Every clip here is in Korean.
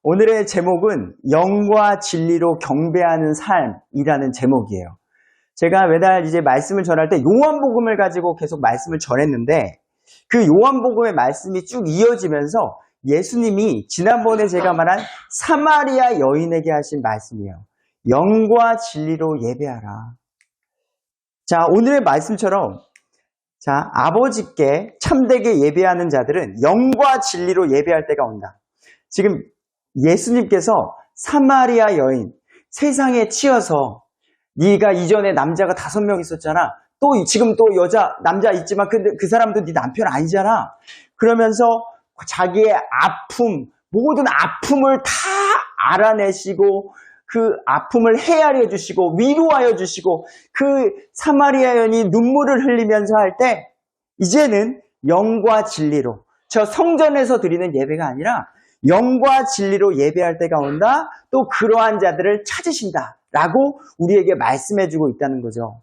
오늘의 제목은 영과 진리로 경배하는 삶이라는 제목이에요. 제가 매달 이제 말씀을 전할 때 요한복음을 가지고 계속 말씀을 전했는데 그 요한복음의 말씀이 쭉 이어지면서 예수님이 지난번에 제가 말한 사마리아 여인에게 하신 말씀이에요. 영과 진리로 예배하라. 자, 오늘의 말씀처럼 자, 아버지께 참되게 예배하는 자들은 영과 진리로 예배할 때가 온다. 지금 예수님께서 사마리아 여인, 세상에 치여서 네가 이전에 남자가 5명 있었잖아. 또 지금 또 남자 있지만 그 사람도 네 남편 아니잖아. 그러면서 자기의 아픔, 모든 아픔을 다 알아내시고 그 아픔을 헤아려 주시고 위로하여 주시고 그 사마리아 여인이 눈물을 흘리면서 할 때 이제는 영과 진리로 저 성전에서 드리는 예배가 아니라 영과 진리로 예배할 때가 온다. 또 그러한 자들을 찾으신다 라고 우리에게 말씀해 주고 있다는 거죠.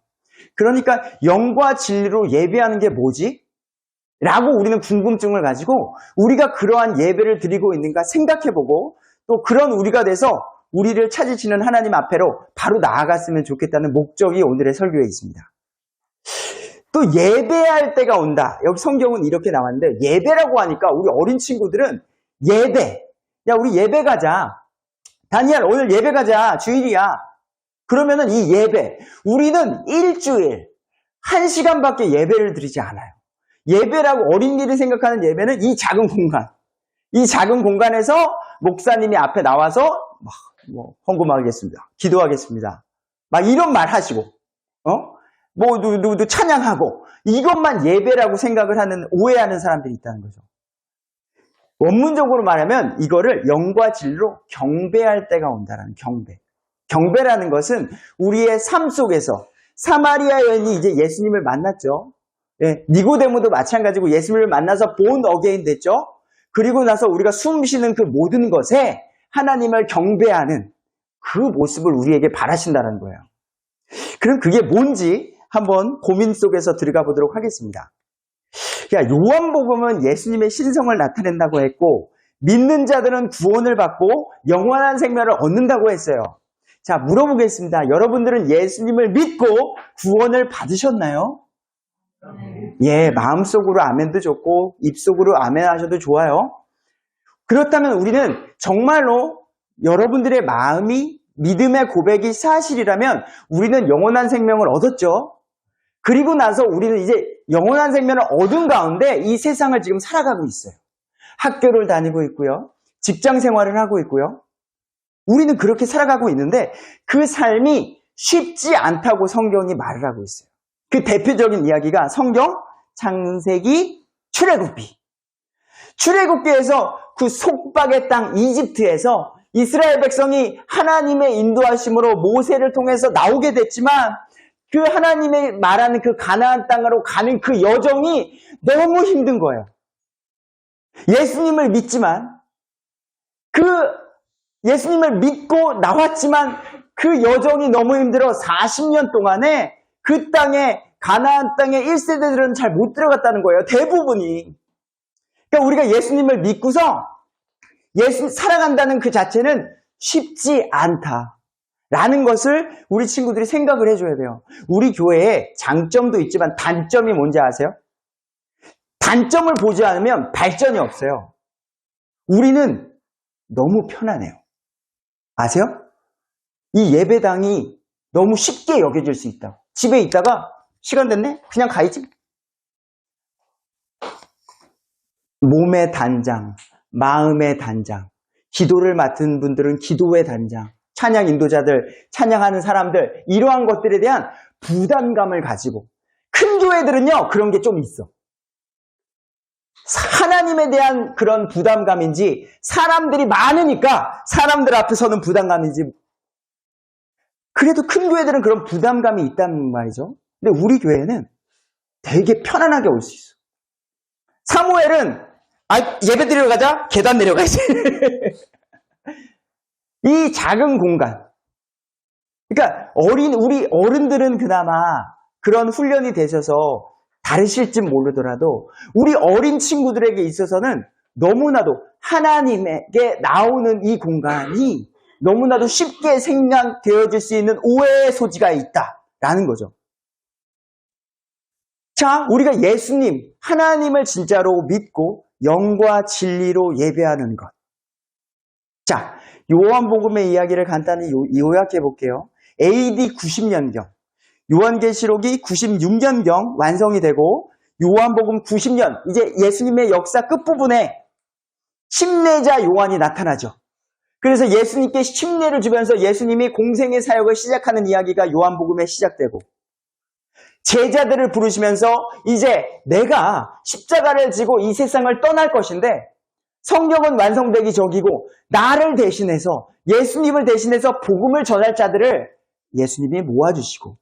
그러니까 영과 진리로 예배하는 게 뭐지? 라고 우리는 궁금증을 가지고 우리가 그러한 예배를 드리고 있는가 생각해보고 또 그런 우리가 돼서 우리를 찾으시는 하나님 앞에로 바로 나아갔으면 좋겠다는 목적이 오늘의 설교에 있습니다. 또 예배할 때가 온다. 여기 성경은 이렇게 나왔는데 예배라고 하니까 우리 어린 친구들은 예배. 야, 우리 예배 가자. 다니엘, 오늘 예배 가자. 주일이야. 그러면은 이 예배. 우리는 일주일 1시간밖에 예배를 드리지 않아요. 예배라고 어린이를 생각하는 예배는 이 작은 공간. 이 작은 공간에서 목사님이 앞에 나와서 헌금하겠습니다. 기도하겠습니다. 막 이런 말 하시고, 누구 찬양하고, 이것만 예배라고 생각을 하는, 오해하는 사람들이 있다는 거죠. 원문적으로 말하면 이거를 영과 진리로 경배할 때가 온다라는 경배. 경배라는 것은 우리의 삶 속에서 사마리아 여인이 이제 예수님을 만났죠. 예, 니고데모도 마찬가지고 예수님을 만나서 본 어게인 됐죠. 그리고 나서 우리가 숨 쉬는 그 모든 것에 하나님을 경배하는 그 모습을 우리에게 바라신다는 거예요. 그럼 그게 뭔지 한번 고민 속에서 들어가 보도록 하겠습니다. 요한복음은 예수님의 신성을 나타낸다고 했고 믿는 자들은 구원을 받고 영원한 생명을 얻는다고 했어요. 자, 물어보겠습니다. 여러분들은 예수님을 믿고 구원을 받으셨나요? 예, 마음속으로 아멘도 좋고 입속으로 아멘 하셔도 좋아요. 그렇다면 우리는 정말로 여러분들의 마음이 믿음의 고백이 사실이라면 우리는 영원한 생명을 얻었죠. 그리고 나서 우리는 이제 영원한 생명을 얻은 가운데 이 세상을 지금 살아가고 있어요. 학교를 다니고 있고요. 직장 생활을 하고 있고요. 우리는 그렇게 살아가고 있는데 그 삶이 쉽지 않다고 성경이 말을 하고 있어요. 그 대표적인 이야기가 성경 창세기 출애굽기. 출애굽기에서 그 속박의 땅 이집트에서 이스라엘 백성이 하나님의 인도하심으로 모세를 통해서 나오게 됐지만 그 하나님의 말하는 그 가나안 땅으로 가는 그 여정이 너무 힘든 거예요. 예수님을 믿지만 그 예수님을 믿고 나왔지만 그 여정이 너무 힘들어 40년 동안에 그 땅에 가나안 땅에 1세대들은 잘 못 들어갔다는 거예요. 대부분이. 그러니까 우리가 예수님을 믿고서 예수 살아간다는 그 자체는 쉽지 않다라는 것을 우리 친구들이 생각을 해줘야 돼요. 우리 교회에 장점도 있지만 단점이 뭔지 아세요? 단점을 보지 않으면 발전이 없어요. 우리는 너무 편안해요. 아세요? 이 예배당이 너무 쉽게 여겨질 수 있다고. 집에 있다가 시간 됐네? 그냥 가야지. 몸의 단장, 마음의 단장, 기도를 맡은 분들은 기도의 단장, 찬양 인도자들, 찬양하는 사람들, 이러한 것들에 대한 부담감을 가지고 큰 교회들은요, 그런 게 좀 있어. 하나님에 대한 그런 부담감인지 사람들이 많으니까 사람들 앞에 서는 부담감인지 그래도 큰 교회들은 그런 부담감이 있단 말이죠. 근데 우리 교회는 되게 편안하게 올 수 있어. 사무엘은 예배 드리러 가자. 계단 내려가야지. 이 작은 공간. 그러니까 우리 어른들은 그나마 그런 훈련이 되셔서 다르실지 모르더라도 우리 어린 친구들에게 있어서는 너무나도 하나님에게 나오는 이 공간이 너무나도 쉽게 생각되어질 수 있는 오해의 소지가 있다라는 거죠. 자, 우리가 예수님, 하나님을 진짜로 믿고 영과 진리로 예배하는 것. 자, 요한복음의 이야기를 간단히 요약해 볼게요. AD 90년경, 요한계시록이 96년경 완성이 되고 요한복음 90년, 이제 예수님의 역사 끝부분에 침례자 요한이 나타나죠. 그래서 예수님께 침례를 주면서 예수님이 공생의 사역을 시작하는 이야기가 요한복음에 시작되고 제자들을 부르시면서 이제 내가 십자가를 지고 이 세상을 떠날 것인데 성경은 완성되기 전이고 나를 대신해서 예수님을 대신해서 복음을 전할 자들을 예수님이 모아주시고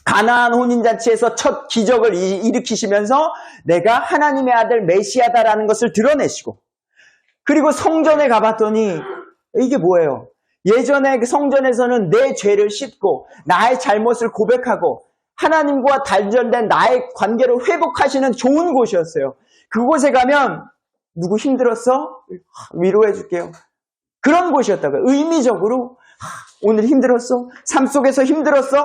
가나안 혼인잔치에서 첫 기적을 일으키시면서 내가 하나님의 아들 메시아다라는 것을 드러내시고 그리고 성전에 가봤더니 이게 뭐예요? 예전에 그 성전에서는 내 죄를 씻고 나의 잘못을 고백하고 하나님과 단절된 나의 관계를 회복하시는 좋은 곳이었어요. 그곳에 가면 누구 힘들었어? 위로해 줄게요. 그런 곳이었다고요. 의미적으로 오늘 힘들었어? 삶 속에서 힘들었어?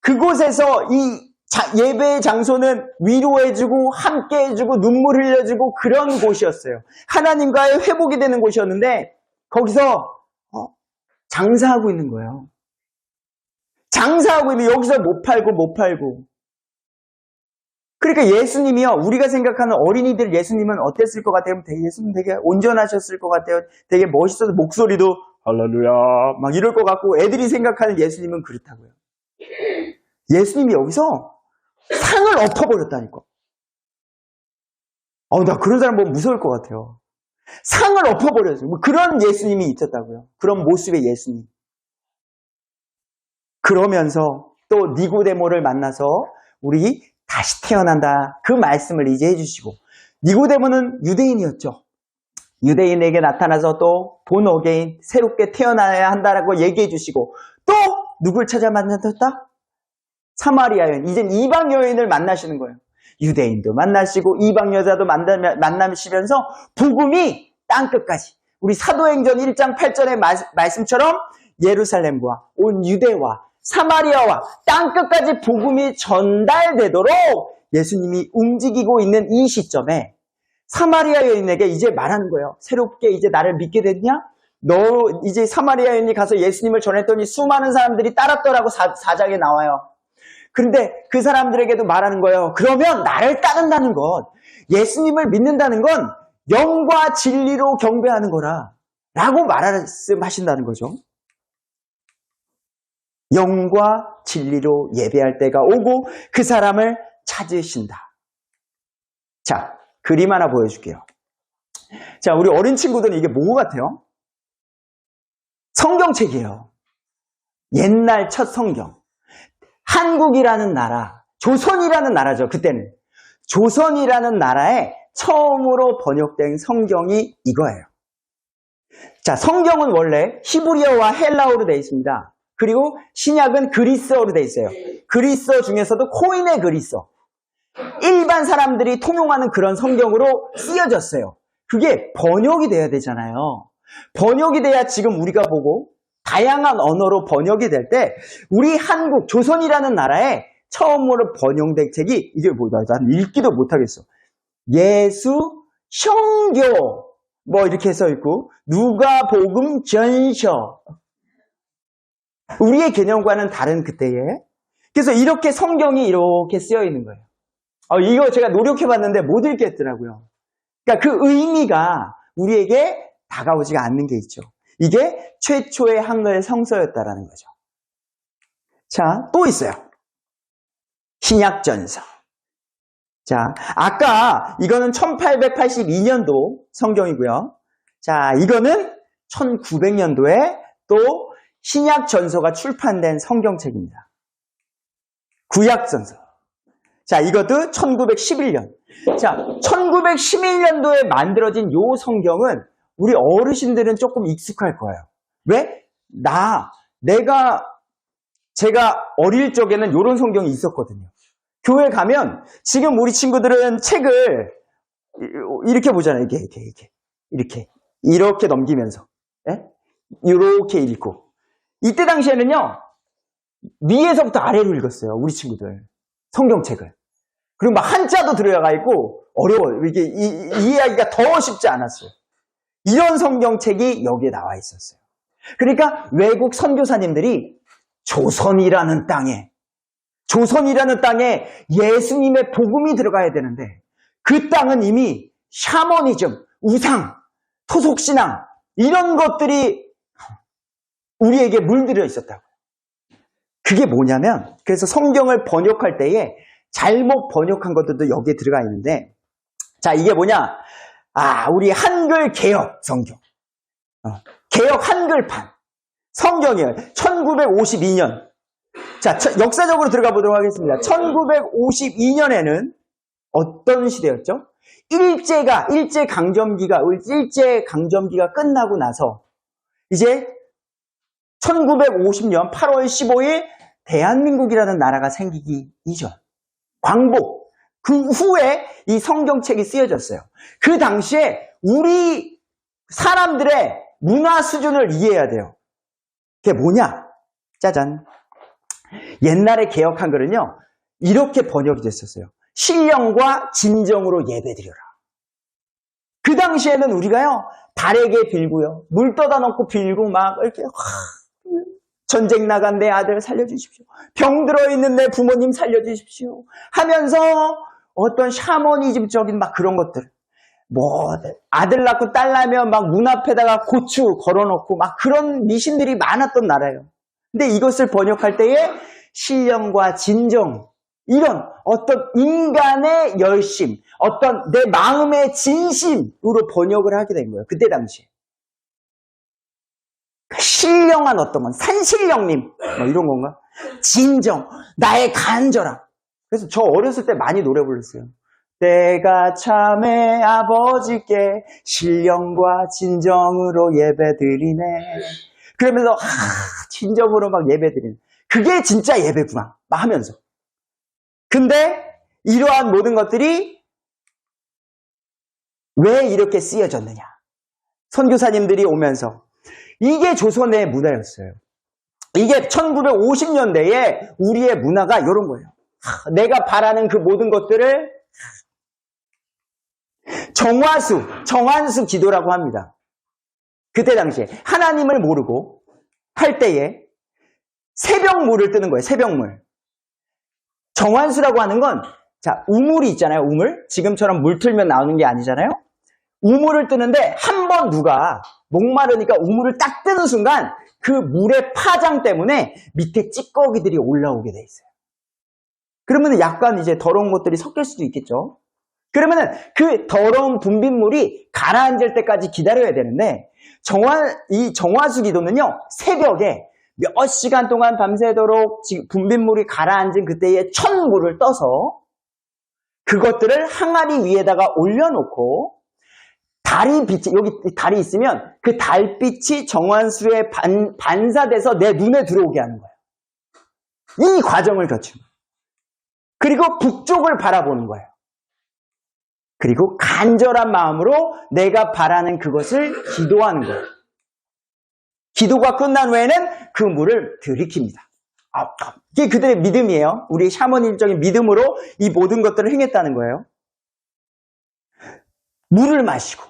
그곳에서 이 예배의 장소는 위로해주고 함께해주고 눈물 흘려주고 그런 곳이었어요. 하나님과의 회복이 되는 곳이었는데 거기서 장사하고 있는 거예요. 장사하고 있는 여기서 못 팔고 그러니까 예수님이요, 우리가 생각하는 어린이들 예수님은 어땠을 것 같아요? 예수님 되게 온전하셨을 것 같아요. 되게 멋있어서 목소리도 할렐루야 막 이럴 것 같고 애들이 생각하는 예수님은 그렇다고요. 예수님이 여기서 상을 엎어버렸다니까. 나 그런 사람 보면 무서울 것 같아요. 상을 엎어버렸어요. 뭐 그런 예수님이 있었다고요. 그런 모습의 예수님. 그러면서 또 니고데모를 만나서 우리 다시 태어난다. 그 말씀을 이제 해주시고 니고데모는 유대인이었죠. 유대인에게 나타나서 또 본 어게인 새롭게 태어나야 한다라고 얘기해 주시고 또 누굴 찾아 만나셨다? 사마리아 여인. 이젠 이방 여인을 만나시는 거예요. 유대인도 만나시고 이방 여자도 만나시면서 복음이 땅끝까지 우리 사도행전 1장 8절의 말씀처럼 예루살렘과 온 유대와 사마리아와 땅끝까지 복음이 전달되도록 예수님이 움직이고 있는 이 시점에 사마리아 여인에게 이제 말하는 거예요. 새롭게 이제 나를 믿게 됐냐? 너 이제 사마리아 여인이 가서 예수님을 전했더니 수많은 사람들이 따랐더라고 4장에 나와요. 그런데 그 사람들에게도 말하는 거예요. 그러면 나를 따른다는 것, 예수님을 믿는다는 건 영과 진리로 경배하는 거라 라고 말씀하신다는 거죠. 영과 진리로 예배할 때가 오고 그 사람을 찾으신다. 자, 그림 하나 보여줄게요. 자, 우리 어린 친구들은 이게 뭐 같아요? 성경책이에요. 옛날 첫 성경. 한국이라는 나라, 조선이라는 나라죠. 그때는. 조선이라는 나라에 처음으로 번역된 성경이 이거예요. 자, 성경은 원래 히브리어와 헬라어로 되어 있습니다. 그리고 신약은 그리스어로 되어 있어요. 그리스어 중에서도 코인의 그리스어. 일반 사람들이 통용하는 그런 성경으로 쓰여졌어요. 그게 번역이 돼야 되잖아요. 번역이 돼야 지금 우리가 보고 다양한 언어로 번역이 될 때 우리 한국, 조선이라는 나라에 처음으로 번역된 책이 이게 뭐다? 난 읽기도 못하겠어. 예수, 성교 뭐 이렇게 써있고 누가복음 전서. 우리의 개념과는 다른 그때에. 그래서 이렇게 성경이 이렇게 쓰여 있는 거예요. 이거 제가 노력해봤는데 못 읽겠더라고요. 그러니까 그 의미가 우리에게 다가오지가 않는 게 있죠. 이게 최초의 한글 성서였다라는 거죠. 자, 또 있어요. 신약전서. 자, 아까 이거는 1882년도 성경이고요. 자, 이거는 1900년도에 또 신약전서가 출판된 성경책입니다. 구약전서. 자, 이것도 1911년. 자, 1911년도에 만들어진 요 성경은 우리 어르신들은 조금 익숙할 거예요. 왜? 제가 어릴 적에는 요런 성경이 있었거든요. 교회 가면 지금 우리 친구들은 책을 이렇게 보잖아요. 이렇게 넘기면서. 예? 이렇게 읽고. 이때 당시에는요, 위에서부터 아래로 읽었어요. 우리 친구들. 성경책을. 그리고 막 한자도 들어가 있고, 어려워요. 이게 이해하기가 더 쉽지 않았어요. 이런 성경책이 여기에 나와 있었어요. 그러니까 외국 선교사님들이 조선이라는 땅에 예수님의 복음이 들어가야 되는데 그 땅은 이미 샤머니즘, 우상, 토속신앙 이런 것들이 우리에게 물들어 있었다고요. 그게 뭐냐면 그래서 성경을 번역할 때에 잘못 번역한 것들도 여기에 들어가 있는데 자 이게 뭐냐 우리 한글 개혁 성경 개혁 한글판 성경이에요. 1952년 자 역사적으로 들어가 보도록 하겠습니다. 1952년에는 어떤 시대였죠? 일제강점기가 끝나고 나서 이제 1950년 8월 15일 대한민국이라는 나라가 생기기 이전 광복 그 후에 이 성경책이 쓰여졌어요. 그 당시에 우리 사람들의 문화 수준을 이해해야 돼요. 그게 뭐냐? 짜잔. 옛날에 개혁 한글은요. 이렇게 번역이 됐었어요. 신령과 진정으로 예배드려라. 그 당시에는 우리가요. 달에게 빌고요. 물 떠다 놓고 빌고 막 이렇게 전쟁 나간 내 아들 살려주십시오. 병 들어있는 내 부모님 살려주십시오. 하면서 어떤 샤머니즘적인 막 그런 것들. 아들 낳고 딸 낳으면 막 문 앞에다가 고추 걸어놓고 막 그런 미신들이 많았던 나라예요. 근데 이것을 번역할 때에 신령과 진정, 이런 어떤 인간의 열심, 어떤 내 마음의 진심으로 번역을 하게 된 거예요. 그때 당시에. 신령한 어떤 건, 산신령님, 이런 건가? 진정, 나의 간절함. 그래서 저 어렸을 때 많이 노래 불렀어요. 때가 참에 아버지께 신령과 진정으로 예배드리네. 그러면서 진정으로 막 예배드리네. 그게 진짜 예배구나 막 하면서. 근데 이러한 모든 것들이 왜 이렇게 쓰여졌느냐. 선교사님들이 오면서 이게 조선의 문화였어요. 이게 1950년대에 우리의 문화가 이런 거예요. 내가 바라는 그 모든 것들을 정환수 기도라고 합니다. 그때 당시에 하나님을 모르고 할 때에 새벽물을 뜨는 거예요. 새벽물. 정환수라고 하는 건 자, 우물이 있잖아요. 우물. 지금처럼 물 틀면 나오는 게 아니잖아요. 우물을 뜨는데 한 번 누가 목마르니까 우물을 딱 뜨는 순간 그 물의 파장 때문에 밑에 찌꺼기들이 올라오게 돼 있어요. 그러면 약간 이제 더러운 것들이 섞일 수도 있겠죠. 그러면은 그 더러운 분빗물이 가라앉을 때까지 기다려야 되는데 이 정화수 기도는요. 새벽에 몇 시간 동안 밤새도록 분빗물이 가라앉은 그때의 천물을 떠서 그것들을 항아리 위에다가 올려놓고 여기 달이 있으면 그 달빛이 정환수에 반사돼서 내 눈에 들어오게 하는 거예요. 이 과정을 거친 거예요. 그리고 북쪽을 바라보는 거예요. 그리고 간절한 마음으로 내가 바라는 그것을 기도하는 거예요. 기도가 끝난 후에는 그 물을 들이킵니다. 이게 그들의 믿음이에요. 우리 샤머니즘적인 믿음으로 이 모든 것들을 행했다는 거예요. 물을 마시고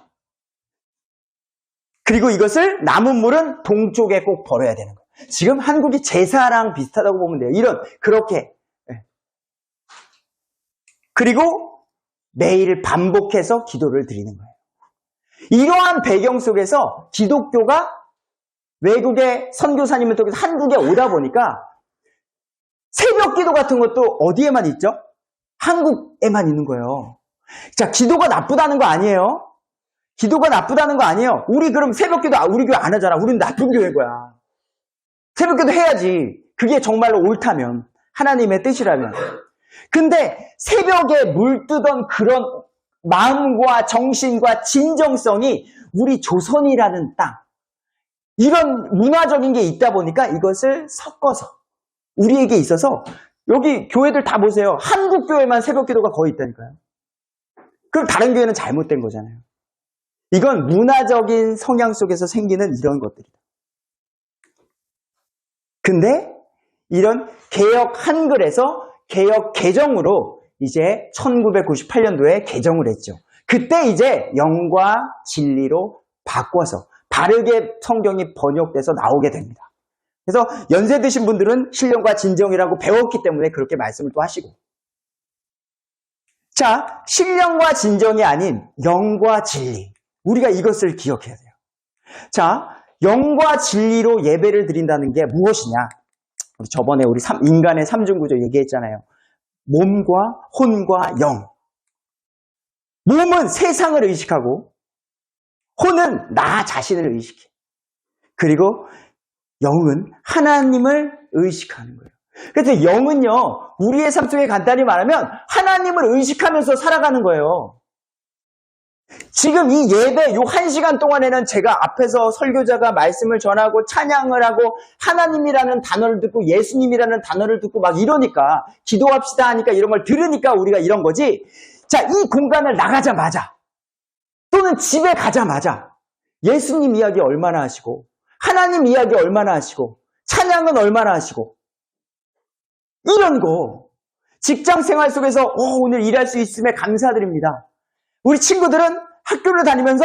그리고 이것을 남은 물은 동쪽에 꼭 버려야 되는 거예요. 지금 한국이 제사랑 비슷하다고 보면 돼요. 그렇게. 그리고 매일 반복해서 기도를 드리는 거예요. 이러한 배경 속에서 기독교가 외국의 선교사님을 통해서 한국에 오다 보니까 새벽 기도 같은 것도 어디에만 있죠? 한국에만 있는 거예요. 자, 기도가 나쁘다는 거 아니에요. 기도가 나쁘다는 거 아니에요. 우리 그럼 새벽 기도 우리 교회 안 하잖아. 우리는 나쁜 교회인 거야. 새벽 기도 해야지. 그게 정말로 옳다면. 하나님의 뜻이라면. 근데 새벽에 물뜨던 그런 마음과 정신과 진정성이 우리 조선이라는 땅, 이런 문화적인 게 있다 보니까 이것을 섞어서 우리에게 있어서 여기 교회들 다 보세요. 한국 교회만 새벽 기도가 거의 있다니까요. 그럼 다른 교회는 잘못된 거잖아요. 이건 문화적인 성향 속에서 생기는 이런 것들이다. 근데 이런 개역 한글에서 개역 개정으로 이제 1998년도에 개정을 했죠. 그때 이제 영과 진리로 바꿔서 바르게 성경이 번역돼서 나오게 됩니다. 그래서 연세 드신 분들은 신령과 진정이라고 배웠기 때문에 그렇게 말씀을 또 하시고. 자, 신령과 진정이 아닌 영과 진리. 우리가 이것을 기억해야 돼요. 자, 영과 진리로 예배를 드린다는 게 무엇이냐? 우리 저번에 우리 인간의 삼중구조 얘기했잖아요. 몸과 혼과 영. 몸은 세상을 의식하고 혼은 나 자신을 의식해. 그리고 영은 하나님을 의식하는 거예요. 그래서 영은요, 우리의 삶 속에 간단히 말하면 하나님을 의식하면서 살아가는 거예요. 지금 이 예배 요 1시간 동안에는 제가 앞에서 설교자가 말씀을 전하고 찬양을 하고 하나님이라는 단어를 듣고 예수님이라는 단어를 듣고 막 이러니까 기도합시다 하니까 이런 걸 들으니까 우리가 이런 거지. 자, 이 공간을 나가자마자 또는 집에 가자마자 예수님 이야기 얼마나 하시고 하나님 이야기 얼마나 하시고 찬양은 얼마나 하시고 이런 거 직장 생활 속에서 오늘 일할 수 있음에 감사드립니다. 우리 친구들은 학교를 다니면서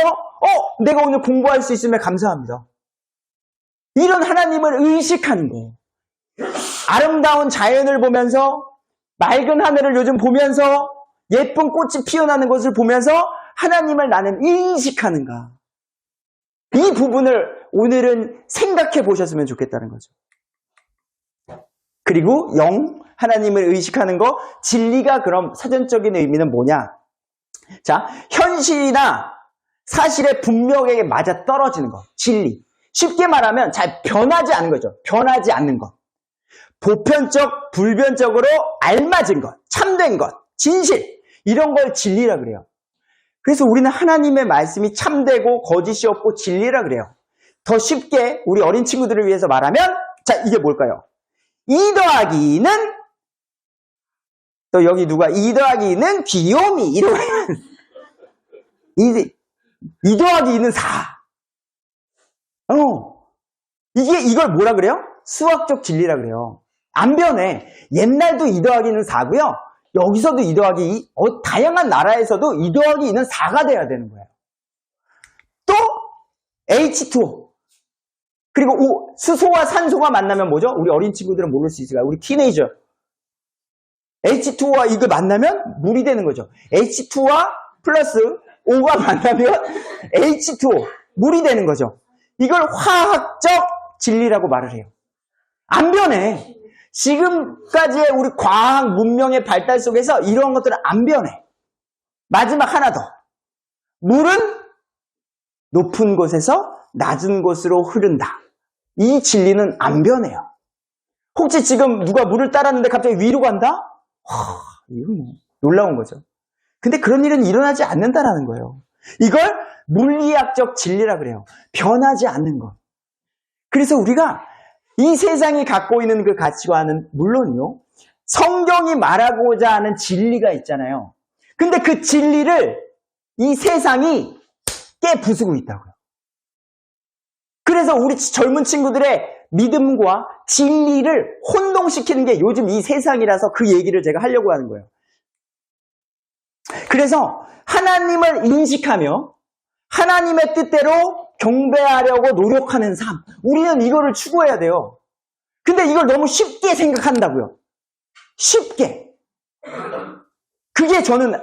내가 오늘 공부할 수 있음에 감사합니다. 이런 하나님을 의식하는 거. 아름다운 자연을 보면서 맑은 하늘을 요즘 보면서 예쁜 꽃이 피어나는 것을 보면서 하나님을 나는 인식하는가. 이 부분을 오늘은 생각해 보셨으면 좋겠다는 거죠. 그리고 영, 하나님을 의식하는 거, 진리가 그럼 사전적인 의미는 뭐냐? 자, 현실이나 사실에 분명하게 맞아 떨어지는 것, 진리. 쉽게 말하면 잘 변하지 않는 거죠. 변하지 않는 것. 보편적, 불변적으로 알맞은 것, 참된 것, 진실. 이런 걸 진리라 그래요. 그래서 우리는 하나님의 말씀이 참되고 거짓이 없고 진리라 그래요. 더 쉽게 우리 어린 친구들을 위해서 말하면 자, 이게 뭘까요? 2 더하기는 또 여기 누가 2 더하기는 귀요미 이러고 2 더하기 2는 4. 이걸 뭐라 그래요? 수학적 진리라 그래요. 안 변해. 옛날도 2 더하기 2는 4고요. 여기서도 2 더하기 2, 다양한 나라에서도 2 더하기 2는 4가 돼야 되는 거예요. 또 H2O. 그리고 수소와 산소가 만나면 뭐죠? 우리 어린 친구들은 모를 수 있을까요? 우리 티네이저. H2O와 이거 만나면 물이 되는 거죠. H2와 플러스 O가 만나면 H2O, 물이 되는 거죠. 이걸 화학적 진리라고 말을 해요. 안 변해. 지금까지의 우리 과학 문명의 발달 속에서 이런 것들은 안 변해. 마지막 하나 더. 물은 높은 곳에서 낮은 곳으로 흐른다. 이 진리는 안 변해요. 혹시 지금 누가 물을 따랐는데 갑자기 위로 간다? 이건 뭐 놀라운 거죠. 근데 그런 일은 일어나지 않는다라는 거예요. 이걸 물리학적 진리라 그래요. 변하지 않는 것. 그래서 우리가 이 세상이 갖고 있는 그 가치관은 물론요, 성경이 말하고자 하는 진리가 있잖아요. 근데 그 진리를 이 세상이 깨부수고 있다고요. 그래서 우리 젊은 친구들의 믿음과 진리를 혼동시키는 게 요즘 이 세상이라서 그 얘기를 제가 하려고 하는 거예요. 그래서 하나님을 인식하며 하나님의 뜻대로 경배하려고 노력하는 삶. 우리는 이거를 추구해야 돼요. 근데 이걸 너무 쉽게 생각한다고요. 쉽게. 그게 저는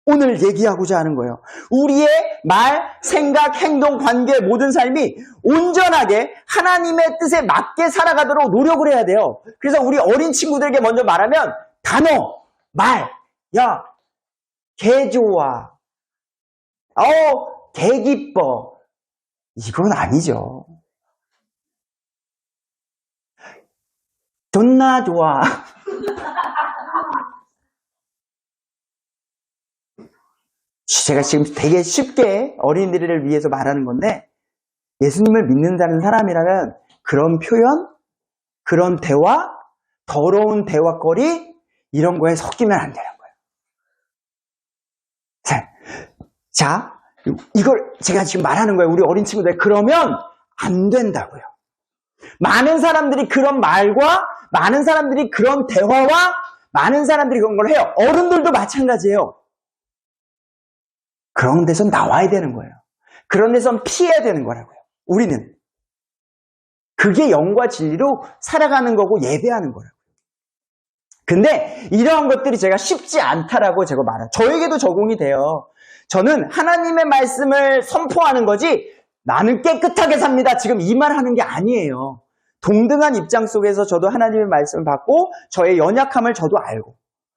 오늘 얘기하고자 하는 거예요. 우리의 말, 생각, 행동, 관계 모든 삶이 온전하게 하나님의 뜻에 맞게 살아가도록 노력을 해야 돼요. 그래서 우리 어린 친구들에게 먼저 말하면 단어, 말, 야, 개 좋아. 개 기뻐. 이건 아니죠. 존나 좋아. 제가 지금 되게 쉽게 어린이들을 위해서 말하는 건데 예수님을 믿는다는 사람이라면 그런 표현, 그런 대화, 더러운 대화거리 이런 거에 섞이면 안 돼요. 자, 이걸 제가 지금 말하는 거예요. 우리 어린 친구들. 그러면 안 된다고요. 많은 사람들이 그런 말과 많은 사람들이 그런 대화와 많은 사람들이 그런 걸 해요. 어른들도 마찬가지예요. 그런 데선 나와야 되는 거예요. 그런 데선 피해야 되는 거라고요. 우리는. 그게 영과 진리로 살아가는 거고 예배하는 거라고요. 근데 이러한 것들이 제가 쉽지 않다라고 제가 말해요. 저에게도 적용이 돼요. 저는 하나님의 말씀을 선포하는 거지 나는 깨끗하게 삽니다. 지금 이 말 하는 게 아니에요. 동등한 입장 속에서 저도 하나님의 말씀을 받고 저의 연약함을 저도 알고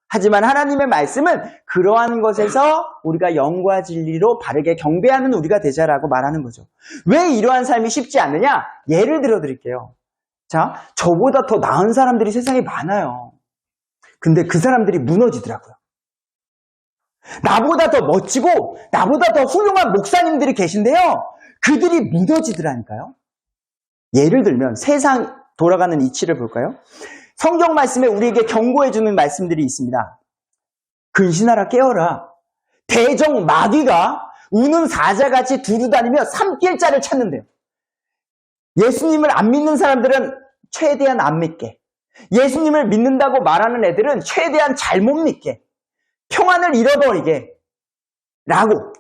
하지만 하나님의 말씀은 그러한 것에서 우리가 영과 진리로 바르게 경배하는 우리가 되자라고 말하는 거죠. 왜 이러한 삶이 쉽지 않느냐? 예를 들어 드릴게요. 자, 저보다 더 나은 사람들이 세상에 많아요. 근데 그 사람들이 무너지더라고요. 나보다 더 멋지고 나보다 더 훌륭한 목사님들이 계신데요. 그들이 무너지더라니까요. 예를 들면 세상 돌아가는 이치를 볼까요? 성경 말씀에 우리에게 경고해주는 말씀들이 있습니다. 근신하라 깨어라. 대적 마귀가 우는 사자같이 두루다니며 삼킬자를 찾는데요. 예수님을 안 믿는 사람들은 최대한 안 믿게, 예수님을 믿는다고 말하는 애들은 최대한 잘못 믿게, 평안을 잃어버리게 라고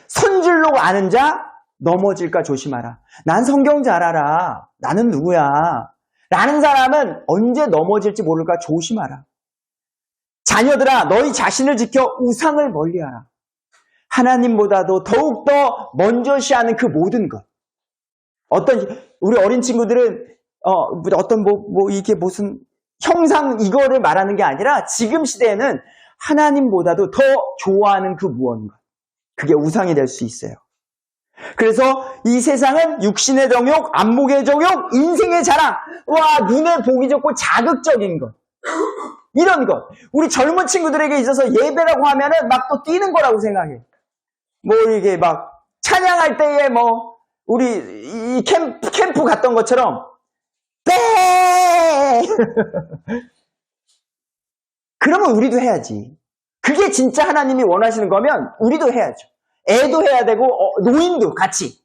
선줄로 아는 자 넘어질까 조심하라. 난 성경 잘 알아. 나는 누구야? 라는 사람은 언제 넘어질지 모를까 조심하라. 자녀들아 너희 자신을 지켜 우상을 멀리하라. 하나님보다도 더욱더 먼저시하는 그 모든 것. 우리 어린 친구들은 이게 무슨 형상 이거를 말하는 게 아니라 지금 시대에는 하나님보다도 더 좋아하는 그 무언가. 그게 우상이 될 수 있어요. 그래서 이 세상은 육신의 정욕, 안목의 정욕, 인생의 자랑, 와 눈에 보기 좋고 자극적인 것. 이런 것. 우리 젊은 친구들에게 있어서 예배라고 하면은 막 또 뛰는 거라고 생각해. 뭐 이게 막 찬양할 때에 뭐 우리 이 캠프 갔던 것처럼 빼! 그러면 우리도 해야지. 그게 진짜 하나님이 원하시는 거면 우리도 해야죠. 애도 해야 되고 노인도 같이.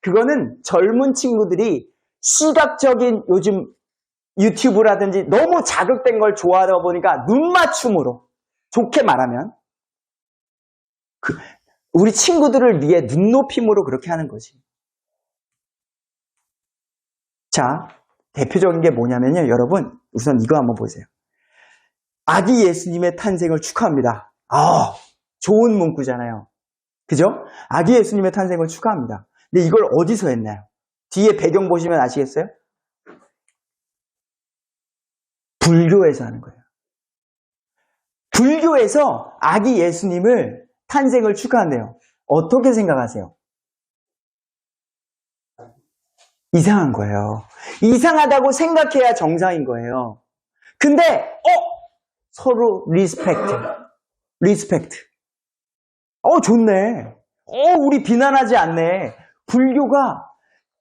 그거는 젊은 친구들이 시각적인 요즘 유튜브라든지 너무 자극된 걸 좋아하다 보니까 눈맞춤으로 좋게 말하면 우리 친구들을 위해 눈높임으로 그렇게 하는 거지. 자, 대표적인 게 뭐냐면요. 여러분 우선 이거 한번 보세요. 아기 예수님의 탄생을 축하합니다. 좋은 문구잖아요. 그죠? 아기 예수님의 탄생을 축하합니다. 근데 이걸 어디서 했나요? 뒤에 배경 보시면 아시겠어요? 불교에서 하는 거예요. 불교에서 아기 예수님을 탄생을 축하한대요. 어떻게 생각하세요? 이상한 거예요. 이상하다고 생각해야 정상인 거예요. 근데 서로 리스펙트. 좋네. 우리 비난하지 않네.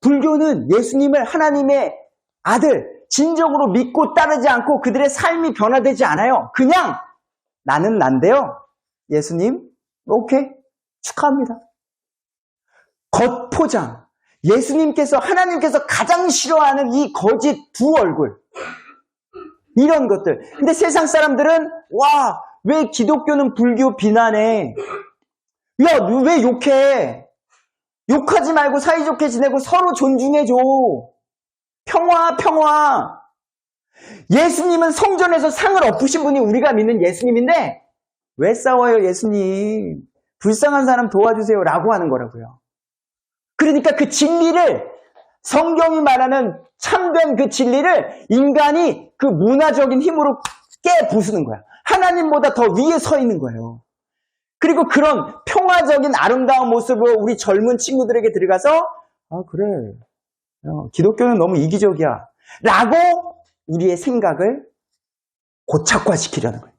불교는 예수님을 하나님의 아들 진정으로 믿고 따르지 않고 그들의 삶이 변화되지 않아요. 그냥 나는 난데요. 예수님, 오케이. 축하합니다. 겉포장. 예수님께서 하나님께서 가장 싫어하는 이 거짓 두 얼굴. 이런 것들. 근데 세상 사람들은 왜 기독교는 불교 비난해? 야, 왜 욕해? 욕하지 말고 사이좋게 지내고 서로 존중해줘. 평화. 예수님은 성전에서 상을 엎으신 분이 우리가 믿는 예수님인데 왜 싸워요, 예수님? 불쌍한 사람 도와주세요 라고 하는 거라고요. 그러니까 그 진리를, 성경이 말하는 참된 그 진리를 인간이 그 문화적인 힘으로 깨부수는 거야. 하나님보다 더 위에 서 있는 거예요. 그리고 그런 평화적인 아름다운 모습으로 우리 젊은 친구들에게 들어가서 그래. 기독교는 너무 이기적이야. 라고 우리의 생각을 고착화시키려는 거예요.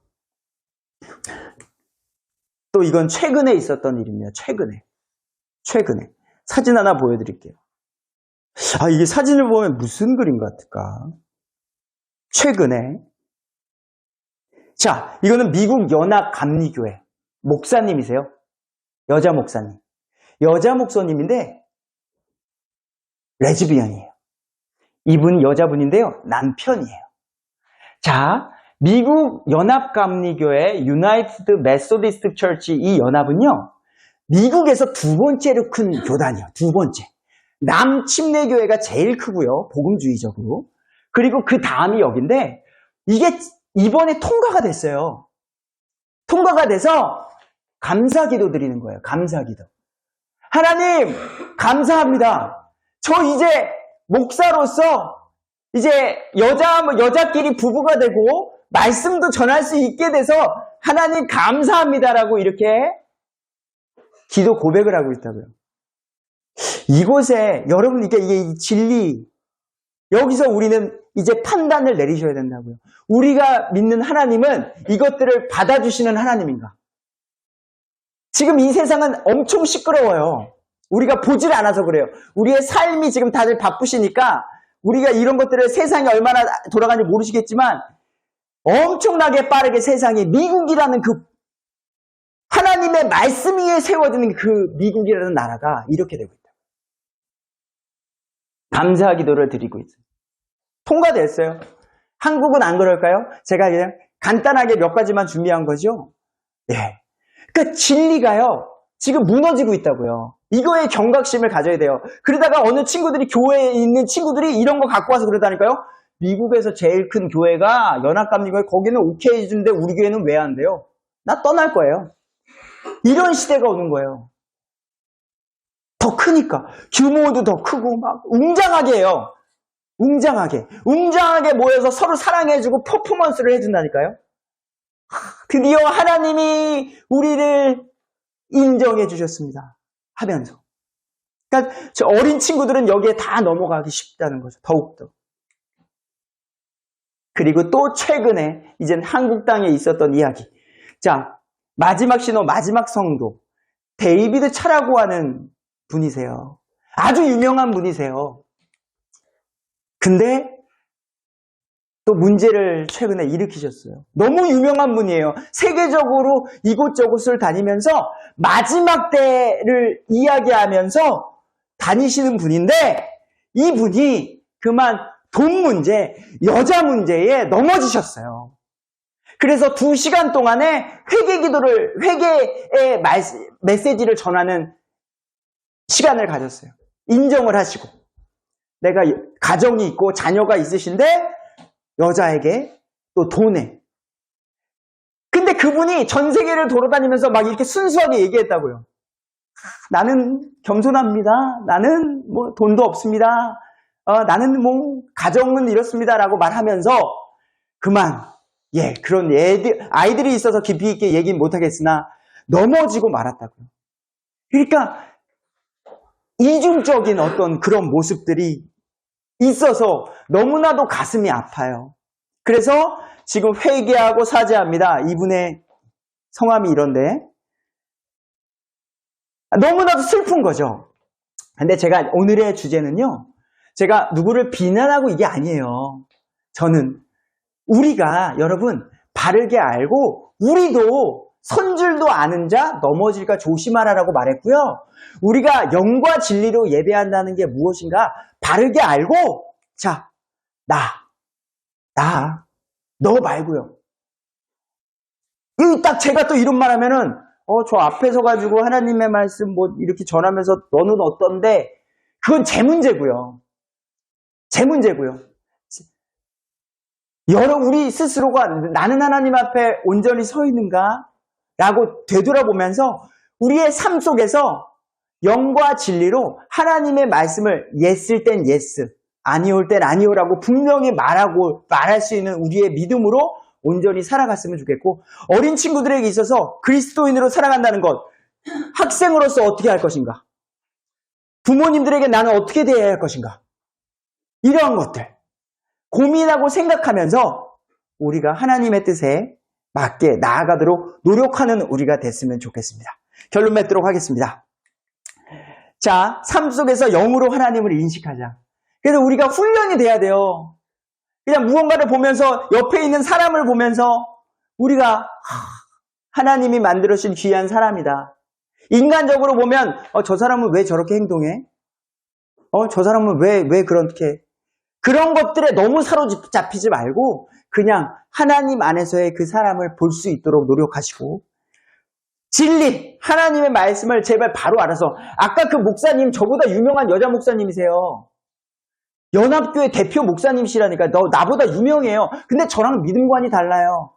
또 이건 최근에 있었던 일입니다. 최근에. 사진 하나 보여드릴게요. 이게 사진을 보면 무슨 그림 같을까? 최근에. 자, 이거는 미국 연합 감리교회. 목사님이세요. 여자 목사님. 여자 목사님인데 레즈비언이에요. 이분 여자분인데요. 남편이에요. 자, 미국 연합감리교회 유나이티드 메소디스트 처치 이 연합은요. 미국에서 두 번째로 큰 교단이에요. 두 번째. 남침례교회가 제일 크고요. 복음주의적으로. 그리고 그 다음이 여긴데 이게 이번에 통과가 됐어요. 통과가 돼서 감사기도 드리는 거예요. 감사기도. 하나님 감사합니다. 저 이제 목사로서 이제 여자끼리 부부가 되고 말씀도 전할 수 있게 돼서 하나님 감사합니다라고 이렇게 기도 고백을 하고 있다고요. 이곳에 여러분 이게 진리 여기서 우리는 이제 판단을 내리셔야 된다고요. 우리가 믿는 하나님은 이것들을 받아주시는 하나님인가? 지금 이 세상은 엄청 시끄러워요. 우리가 보질 않아서 그래요. 우리의 삶이 지금 다들 바쁘시니까 우리가 이런 것들을 세상이 얼마나 돌아가는지 모르시겠지만 엄청나게 빠르게 세상이 미국이라는 그 하나님의 말씀 위에 세워지는 그 미국이라는 나라가 이렇게 되고 있다. 감사 기도를 드리고 있어요. 통과됐어요. 한국은 안 그럴까요? 제가 그냥 간단하게 몇 가지만 준비한 거죠. 예. 그러니까 진리가요. 지금 무너지고 있다고요. 이거에 경각심을 가져야 돼요. 그러다가 어느 친구들이 교회에 있는 친구들이 이런 거 갖고 와서 그러다니까요. 미국에서 제일 큰 교회가 연합감리교회 거기는 오케이 해주는데 우리 교회는 왜 안 돼요? 나 떠날 거예요. 이런 시대가 오는 거예요. 더 크니까 규모도 더 크고 막 웅장하게 해요. 웅장하게 모여서 서로 사랑해주고 퍼포먼스를 해준다니까요. 드디어 하나님이 우리를 인정해 주셨습니다. 하면서. 그러니까 저 어린 친구들은 여기에 다 넘어가기 쉽다는 거죠. 더욱더. 그리고 또 최근에 이젠 한국 땅에 있었던 이야기. 자, 마지막 신호, 마지막 성도. 데이비드 차라고 하는 분이세요. 아주 유명한 분이세요. 근데 또 문제를 최근에 일으키셨어요. 너무 유명한 분이에요. 세계적으로 이곳저곳을 다니면서 마지막 때를 이야기하면서 다니시는 분인데 이분이 그만 돈 문제, 여자 문제에 넘어지셨어요. 그래서 2시간 동안에 회개의 메시지를 전하는 시간을 가졌어요. 인정을 하시고 내가 가정이 있고 자녀가 있으신데 여자에게 또 돈에. 근데 그분이 전 세계를 돌아다니면서 막 이렇게 순수하게 얘기했다고요. 나는 겸손합니다. 나는 뭐 돈도 없습니다. 나는 뭐 가정은 이렇습니다라고 말하면서 그만 그런 아이들이 있어서 깊이 있게 얘기는 못하겠으나 넘어지고 말았다고요. 그러니까 이중적인 어떤 그런 모습들이 있어서 너무나도 가슴이 아파요. 그래서 지금 회개하고 사죄합니다. 이분의 성함이 이런데 너무나도 슬픈 거죠. 근데 제가 오늘의 주제는요. 제가 누구를 비난하고 이게 아니에요. 저는 우리가 여러분 바르게 알고 우리도 선줄도 아는 자 넘어질까 조심하라라고 말했고요. 우리가 영과 진리로 예배한다는 게 무엇인가 바르게 알고 자, 너 말고요. 딱 제가 또 이런 말 하면은 저 앞에 서가지고 하나님의 말씀 뭐 이렇게 전하면서 너는 어떤데 그건 제 문제고요. 우리 스스로가 나는 하나님 앞에 온전히 서 있는가? 라고 되돌아보면서 우리의 삶 속에서 영과 진리로 하나님의 말씀을 예스일 땐 예스, 아니올 땐 아니오라고 분명히 말할 수 있는 우리의 믿음으로 온전히 살아갔으면 좋겠고 어린 친구들에게 있어서 그리스도인으로 살아간다는 것, 학생으로서 어떻게 할 것인가? 부모님들에게 나는 어떻게 대해야 할 것인가? 이러한 것들 고민하고 생각하면서 우리가 하나님의 뜻에 맞게 나아가도록 노력하는 우리가 됐으면 좋겠습니다. 결론 맺도록 하겠습니다. 자, 삶 속에서 영으로 하나님을 인식하자. 그래서 우리가 훈련이 돼야 돼요. 그냥 무언가를 보면서 옆에 있는 사람을 보면서 우리가 하나님이 만들어주신 귀한 사람이다. 인간적으로 보면 저 사람은 왜 저렇게 행동해? 저 사람은 왜 그렇게? 그런 것들에 너무 사로잡히지 말고 그냥 하나님 안에서의 그 사람을 볼 수 있도록 노력하시고 진리, 하나님의 말씀을 제발 바로 알아서 아까 그 목사님 저보다 유명한 여자 목사님이세요. 연합교회 대표 목사님이시라니까 나보다 유명해요. 근데 저랑 믿음관이 달라요.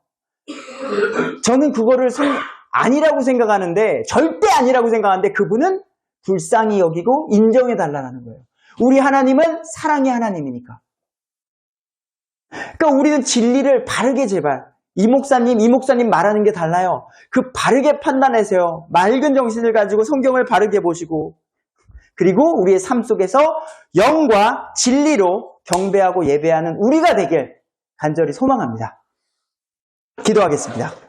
저는 그거를 아니라고 생각하는데 절대 아니라고 생각하는데 그분은 불쌍히 여기고 인정해달라는 거예요. 우리 하나님은 사랑의 하나님이니까. 그러니까 우리는 진리를 바르게 제발 이 목사님 말하는 게 달라요. 그 바르게 판단하세요. 맑은 정신을 가지고 성경을 바르게 보시고 그리고 우리의 삶 속에서 영과 진리로 경배하고 예배하는 우리가 되길 간절히 소망합니다. 기도하겠습니다.